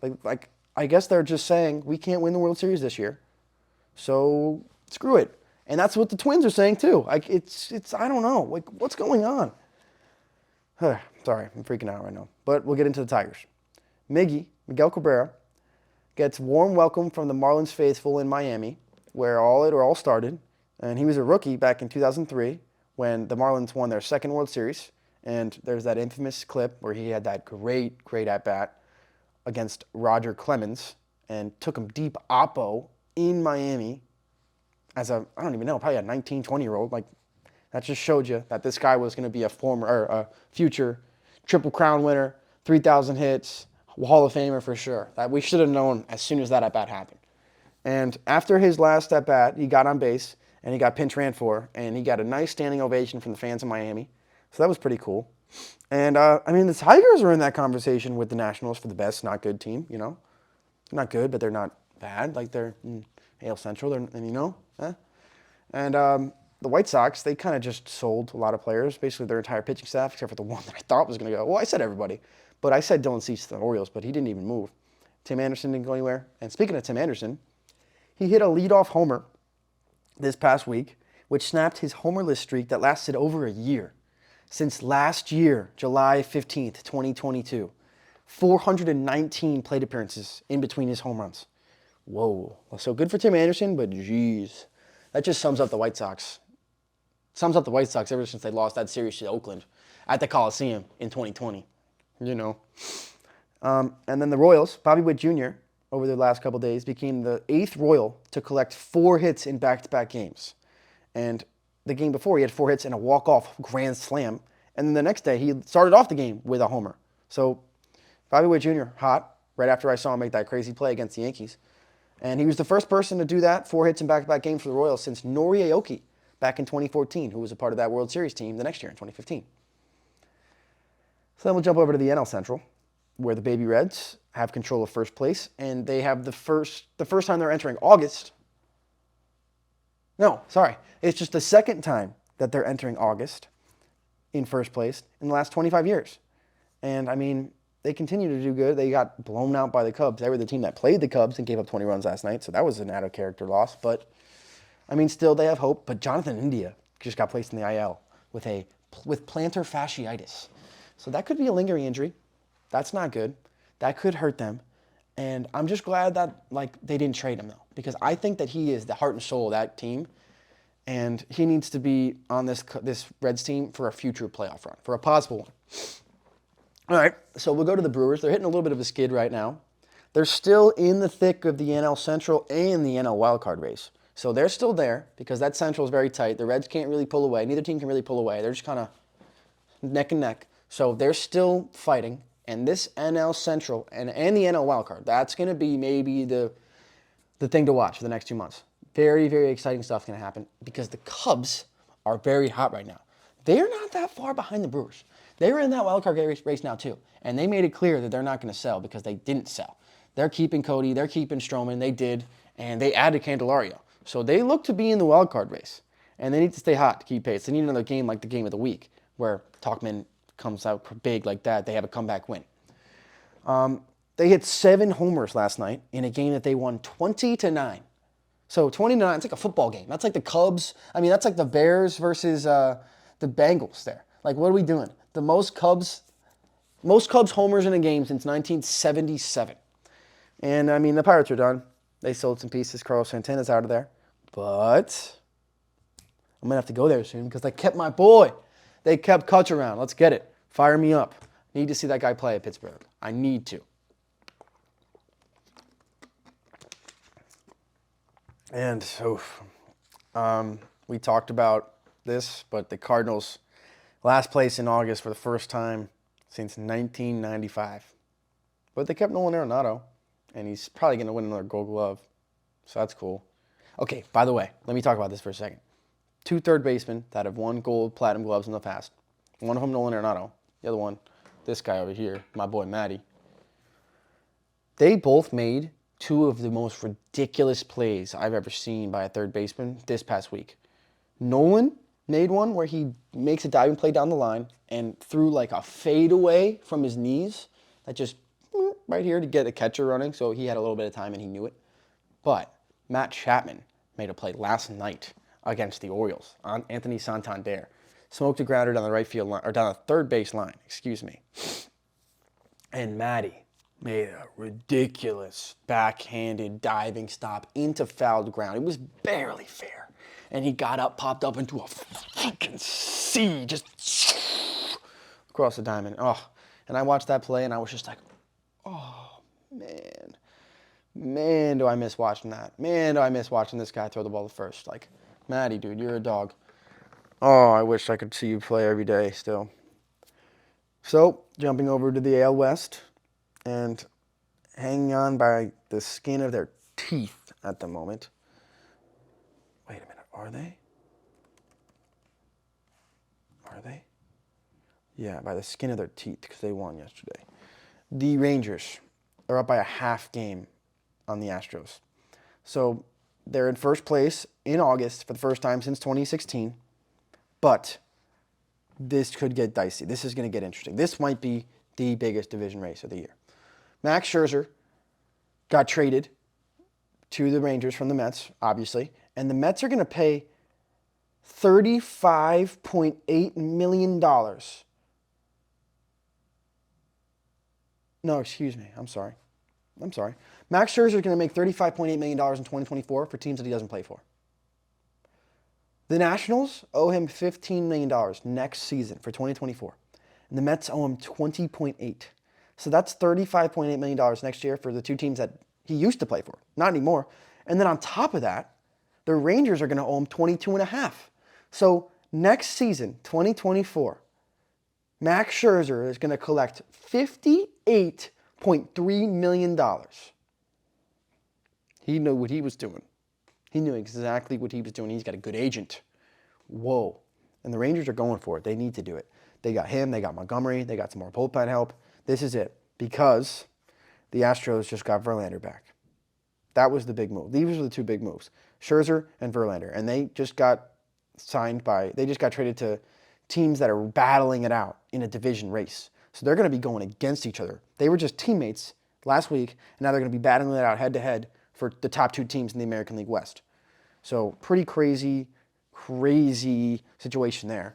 I guess they're just saying, we can't win the World Series this year, so screw it. And that's what the Twins are saying too. It's I don't know. What's going on? Sorry, I'm freaking out right now. But we'll get into the Tigers. Miguel Cabrera, gets warm welcome from the Marlins faithful in Miami, where it all started. And he was a rookie back in 2003 when the Marlins won their second World Series. And there's that infamous clip where he had that great at-bat against Roger Clemens and took him deep oppo in Miami as I don't even know, probably a 19, 20-year-old. That just showed you that this guy was going to be a future Triple Crown winner, 3,000 hits, Hall of Famer for sure. That we should have known as soon as that at-bat happened. And after his last at-bat, he got on base, and he got pinch ran for, and he got a nice standing ovation from the fans in Miami. So that was pretty cool. And, the Tigers are in that conversation with the Nationals for the best not good team, you know. They're not good, but they're not bad. They're in AL Central, And the White Sox, they kind of just sold a lot of players, basically their entire pitching staff, except for the one that I thought was going to go. Well, I said everybody, but I said Dylan Cease to the Orioles, but he didn't even move. Tim Anderson didn't go anywhere. And speaking of Tim Anderson, he hit a leadoff homer this past week, which snapped his homerless streak that lasted over a year. Since last year, July 15th, 2022, 419 plate appearances in between his home runs. Whoa. So good for Tim Anderson, but geez. That just sums up the White Sox. Sums up the White Sox ever since they lost that series to Oakland at the Coliseum in 2020. And then the Royals, Bobby Witt Jr., over the last couple days, became the 8th Royal to collect 4 hits in back-to-back games. And the game before, he had 4 hits and a walk-off grand slam. And then the next day, he started off the game with a homer. So Bobby Witt Jr., hot, right after I saw him make that crazy play against the Yankees. And he was the first person to do that, 4 hits in back-to-back games for the Royals since Nori Aoki back in 2014, who was a part of that World Series team the next year in 2015. So then we'll jump over to the NL Central, where the Baby Reds have control of first place, and they have the first time they're entering August. No, sorry. It's just the second time that they're entering August in first place in the last 25 years. And, they continue to do good. They got blown out by the Cubs. They were the team that played the Cubs and gave up 20 runs last night, so that was an out-of-character loss. But, still they have hope. But Jonathan India just got placed in the IL with plantar fasciitis. So that could be a lingering injury. That's not good. That could hurt them. And I'm just glad that, they didn't trade him, though, because I think that he is the heart and soul of that team, and he needs to be on this Reds team for a future playoff run, for a possible one. All right, so we'll go to the Brewers. They're hitting a little bit of a skid right now. They're still in the thick of the NL Central and the NL wildcard race. So they're still there because that Central is very tight. The Reds can't really pull away. Neither team can really pull away. They're just kind of neck and neck. So they're still fighting. And this NL Central and the NL wildcard, that's going to be maybe the thing to watch for the next 2 months. Very, very exciting stuff going to happen because the Cubs are very hot right now. They're not that far behind the Brewers. They were in that wildcard race now, too. And they made it clear that they're not going to sell because they didn't sell. They're keeping Cody. They're keeping Stroman. They did. And they added Candelario. So they look to be in the wildcard race. And they need to stay hot to keep pace. They need another game like the game of the week where Talkman comes out big like that. They have a comeback win. They hit 7 homers last night in a game that they won 20-9. So 20-9, it's like a football game. That's like the Cubs. I mean, that's like the Bears versus the Bengals there. Like, what are we doing? The most Cubs homers in a game since 1977. And, I mean, the Pirates are done. They sold some pieces. Carlos Santana's out of there. But I'm going to have to go there soon because they kept my boy. They kept Kutch around. Let's get it. Fire me up. Need to see that guy play at Pittsburgh. I need to. And we talked about this, but the Cardinals last place in August for the first time since 1995. But they kept Nolan Arenado, and he's probably going to win another Gold Glove. So that's cool. Okay, by the way, let me talk about this for a second. 2 third basemen that have won Gold, Platinum Gloves in the past. One of them, Nolan Arenado. The other one, this guy over here, my boy Matty. They both made 2 of the most ridiculous plays I've ever seen by a third baseman this past week. Nolan made one where he makes a diving play down the line and threw like a fadeaway from his knees that just right here to get a catcher running, so he had a little bit of time and he knew it. But Matt Chapman made a play last night against the Orioles on Anthony Santander. Smoked a grounder down the right field line, or down the third base line, excuse me. And Matty made a ridiculous backhanded diving stop into fouled ground. It was barely fair. And he got up, popped up into a freaking sea, just across the diamond. Oh, and I watched that play and I was just like, oh, man. Man, do I miss watching that. Man, do I miss watching this guy throw the ball to first. Like, Matty, dude, you're a dog. Oh, I wish I could see you play every day still. So, jumping over to the AL West and hanging on by the skin of their teeth at the moment. Wait a minute, are they? Are they? Yeah, by the skin of their teeth because they won yesterday. The Rangers are up by a half game on the Astros. So, they're in first place in August for the first time since 2016. But this could get dicey. This is going to get interesting. This might be the biggest division race of the year. Max Scherzer got traded to the Rangers from the Mets, obviously. And the Mets are going to pay $35.8 million. No, excuse me. I'm sorry. Max Scherzer is going to make $35.8 million in 2024 for teams that he doesn't play for. The Nationals owe him $15 million next season for 2024. And the Mets owe him $20.8. So that's $35.8 million next year for the 2 teams that he used to play for. Not anymore. And then on top of that, the Rangers are going to owe him $22.5. So next season, 2024, Max Scherzer is going to collect $58.3 million. He knew what he was doing. He knew exactly what he was doing. He's got a good agent. Whoa. And the Rangers are going for it. They need to do it. They got him. They got Montgomery. They got some more bullpen help. This is it. Because the Astros just got Verlander back. That was the big move. These were the 2 big moves. Scherzer and Verlander. And they just got traded to teams that are battling it out in a division race. So they're going to be going against each other. They were just teammates last week. And now they're going to be battling it out head to head for the top 2 teams in the American League West. So pretty crazy situation there.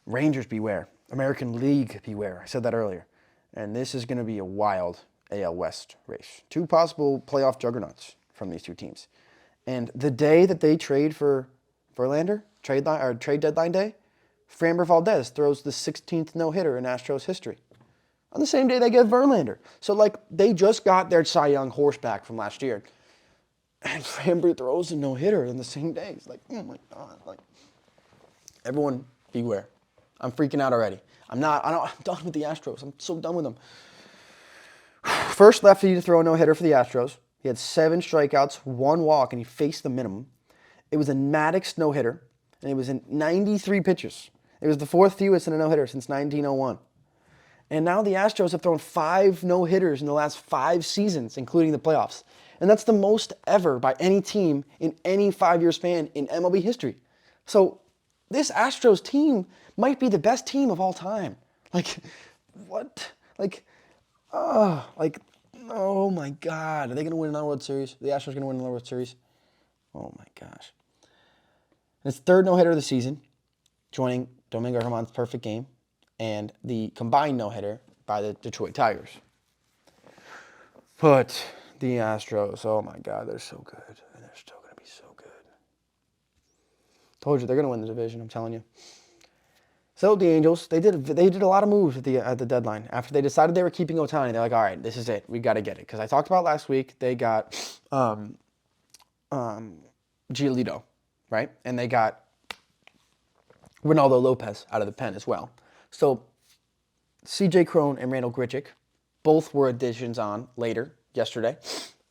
Rangers beware. American League beware. I said that earlier. And this is going to be a wild AL West race. 2 possible playoff juggernauts from these 2 teams. And the day that they trade for Verlander, trade deadline day, Framber Valdez throws the 16th no-hitter in Astros history. On the same day they get Verlander. So, they just got their Cy Young horse back from last year. And Framber throws a no-hitter on the same day. It's like, oh my God. Everyone, beware. I'm freaking out already. I'm done with the Astros. I'm so done with them. First lefty to throw a no-hitter for the Astros. He had 7 strikeouts, 1 walk, and he faced the minimum. It was a Maddox no-hitter, and it was in 93 pitches. It was the 4th fewest in a no-hitter since 1901. And now the Astros have thrown 5 no-hitters in the last 5 seasons, including the playoffs. And that's the most ever by any team in any 5-year span in MLB history. So this Astros team might be the best team of all time. What? Like, oh my God. Are they going to win another World Series? The Astros going to win another World Series? Oh my gosh. His third no-hitter of the season, joining Domingo Germán's perfect game, and the combined no-hitter by the Detroit Tigers. But the Astros, oh my God, they're so good. And they're still going to be so good. Told you, they're going to win the division, I'm telling you. So the Angels, they did a lot of moves at the deadline. After they decided they were keeping Ohtani, they're like, all right, this is it. We got to get it. Because I talked about last week, they got Giolito, right? And they got Ronaldo Lopez out of the pen as well. So C.J. Cron and Randall Grichuk both were additions on later yesterday,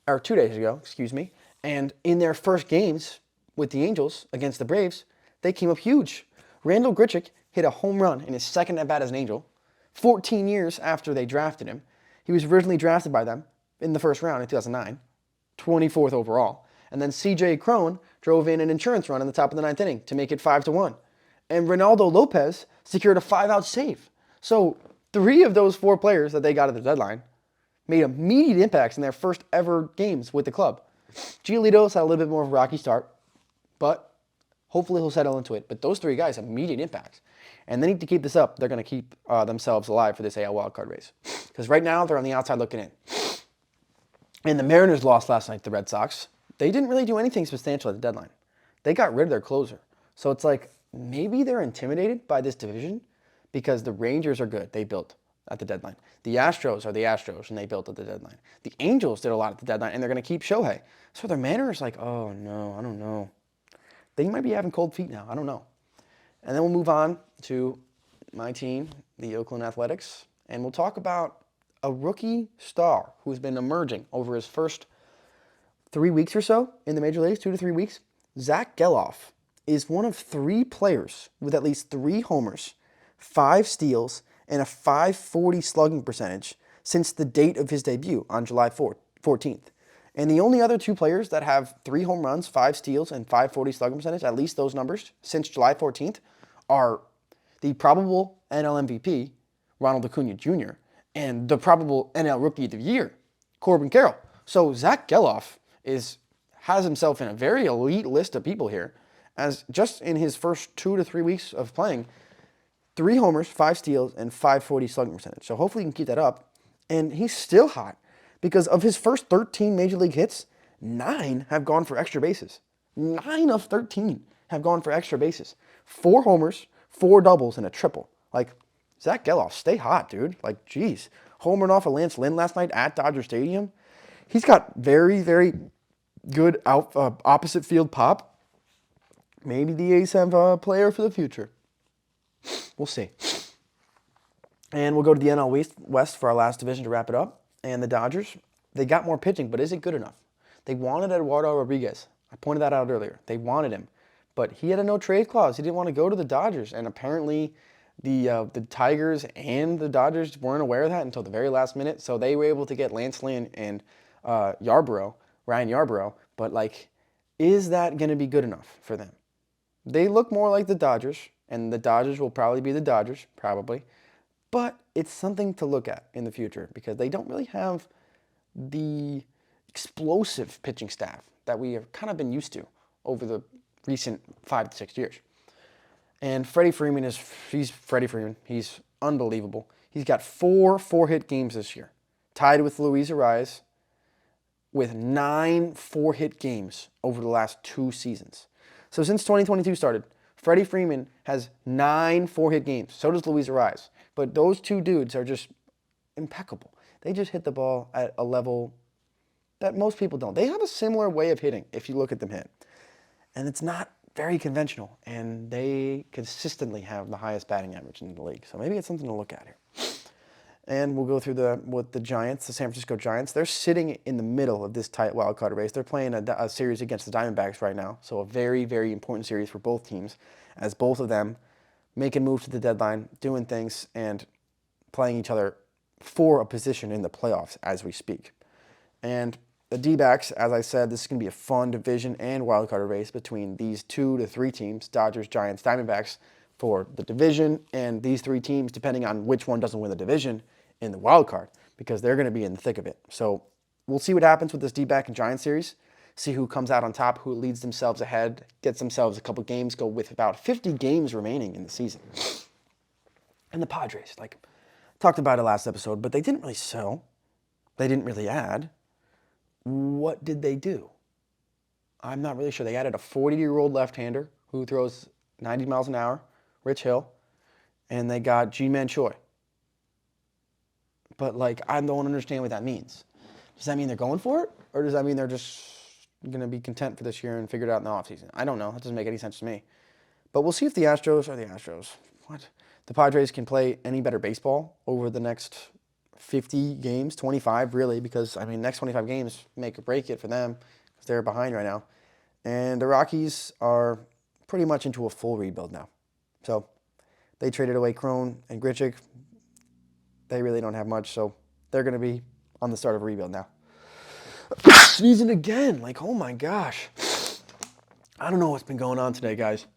or 2 days ago, excuse me. And in their first games with the Angels against the Braves, they came up huge. Randall Grichuk hit a home run in his second at-bat as an Angel, 14 years after they drafted him. He was originally drafted by them in the first round in 2009, 24th overall. And then C.J. Cron drove in an insurance run in the top of the ninth inning to make it 5-1. And Ronaldo Lopez secured a 5-out save. So 3 of those 4 players that they got at the deadline made immediate impacts in their first ever games with the club. Giolito's had a little bit more of a rocky start, but hopefully he'll settle into it. But those 3 guys have immediate impacts. And they need to keep this up. They're going to keep themselves alive for this AL wildcard race. Because right now, they're on the outside looking in. And the Mariners lost last night to the Red Sox. They didn't really do anything substantial at the deadline. They got rid of their closer. So it's like, maybe they're intimidated by this division because the Rangers are good. They built at the deadline. The Astros are the Astros, and they built at the deadline. The Angels did a lot at the deadline, and they're going to keep Shohei. So their Mariners like, oh, no, I don't know. They might be having cold feet now. I don't know. And then we'll move on to my team, the Oakland Athletics, and we'll talk about a rookie star who's been emerging over his first 3 weeks or so in the major leagues, 2 to 3 weeks. Zach Geloff is one of 3 players with at least 3 homers, 5 steals, and a .540 slugging percentage since the date of his debut on July 14th. And the only other 2 players that have 3 home runs, 5 steals, and .540 slugging percentage, at least those numbers, since July 14th, are the probable NL MVP, Ronald Acuna Jr., and the probable NL Rookie of the Year, Corbin Carroll. So Zach Geloff has himself in a very elite list of people here, as just in his first 2 to 3 weeks of playing, 3 homers, 5 steals, and .540 slugging percentage. So hopefully he can keep that up. And he's still hot because of his first 13 major league hits, 9 have gone for extra bases. 9 of 13 have gone for extra bases. 4 homers, 4 doubles, and a triple. Like, Zach Geloff, stay hot, dude. Like, geez. Homering off of Lance Lynn last night at Dodger Stadium. He's got very, very good opposite field pop. Maybe the A's have a player for the future. We'll see. And we'll go to the NL West for our last division to wrap it up. And the Dodgers, they got more pitching, but is it good enough? They wanted Eduardo Rodriguez. I pointed that out earlier. They wanted him. But he had a no-trade clause. He didn't want to go to the Dodgers. And apparently the Tigers and the Dodgers weren't aware of that until the very last minute. So they were able to get Lance Lynn and Ryan Yarbrough. But, like, is that going to be good enough for them? They look more like the Dodgers, and the Dodgers will probably be the Dodgers, probably. But it's something to look at in the future because they don't really have the explosive pitching staff that we have kind of been used to over the recent 5 to 6 years. And Freddie Freeman he's Freddie Freeman. He's unbelievable. He's got 4 4-hit games this year, tied with Luis Arias with 9 4-hit games over the last 2 seasons. So since 2022 started, Freddie Freeman has 9 4-hit games. So does Luis Arias. But those 2 dudes are just impeccable. They just hit the ball at a level that most people don't. They have a similar way of hitting if you look at them hit. And it's not very conventional. And they consistently have the highest batting average in the league. So maybe it's something to look at here. And we'll go through with the Giants, the San Francisco Giants. They're sitting in the middle of this tight wild card race. They're playing a series against the Diamondbacks right now. So a very, very important series for both teams, as both of them making moves to the deadline, doing things, and playing each other for a position in the playoffs as we speak. And the D-backs, as I said, this is going to be a fun division and wild card race between these 2 to 3 teams, Dodgers, Giants, Diamondbacks, for the division, and these 3 teams, depending on which one doesn't win the division, in the wild card. because they're going to be in the thick of it. So we'll see what happens with this D-back and Giants series. See who comes out on top, who leads themselves ahead, gets themselves a couple games, go with about 50 games remaining in the season. And the Padres, like, talked about it last episode, but they didn't really sell. They didn't really add. What did they do? I'm not really sure. They added a 40-year-old left-hander who throws 90 miles an hour, Rich Hill, and they got G-Man Choi. But, like, I don't understand what that means. Does that mean they're going for it? Or does that mean they're just going to be content for this year and figure it out in the offseason? I don't know. That doesn't make any sense to me. But we'll see if the Astros are the Astros. What? The Padres can play any better baseball over the next 50 games, 25 really, because, I mean, next 25 games make or break it for them because they're behind right now. And the Rockies are pretty much into a full rebuild now. So they traded away Crone and Grichuk. They really don't have much, so they're going to be on the start of a rebuild now. Sneezing again. Like, oh my gosh. I don't know what's been going on today, guys.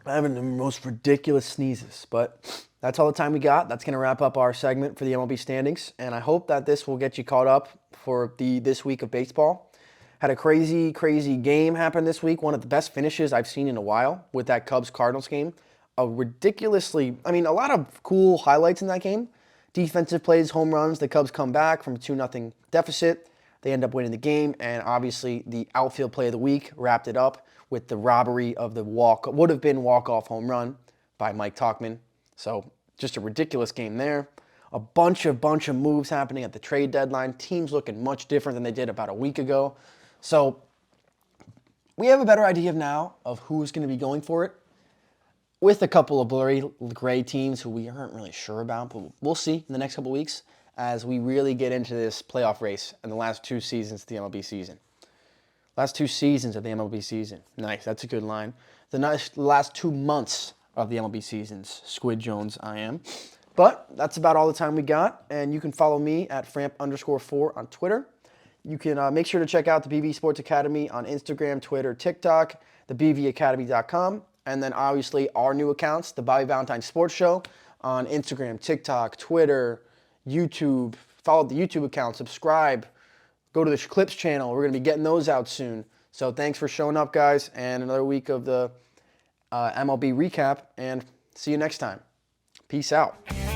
I'm having the most ridiculous sneezes, but that's all the time we got. That's going to wrap up our segment for the MLB standings, and I hope that this will get you caught up for this week of baseball. Had a crazy, crazy game happen this week. One of the best finishes I've seen in a while with that Cubs-Cardinals game. A lot of cool highlights in that game. Defensive plays, home runs. The Cubs come back from a 2-0 deficit. They end up winning the game, and obviously the outfield play of the week wrapped it up with the robbery of the would have been walk-off home run by Mike Tauchman. So just a ridiculous game there. A bunch of moves happening at the trade deadline. Teams looking much different than they did about a week ago. So we have a better idea now of who's going to be going for it, with a couple of blurry gray teams who we aren't really sure about, but we'll see in the next couple of weeks as we really get into this playoff race in the last 2 seasons of the MLB season. Last 2 seasons of the MLB season. Nice, that's a good line. The last 2 months of the MLB seasons. Squid Jones, I am. But that's about all the time we got, and you can follow me at Framp_4 on Twitter. You can make sure to check out the BV Sports Academy on Instagram, Twitter, TikTok, thebvacademy.com. And then obviously our new accounts, the Bobby Valentine Sports Show on Instagram, TikTok, Twitter, YouTube. Follow the YouTube account, subscribe, go to the Clips channel. We're going to be getting those out soon. So thanks for showing up, guys, and another week of the MLB recap, and see you next time. Peace out.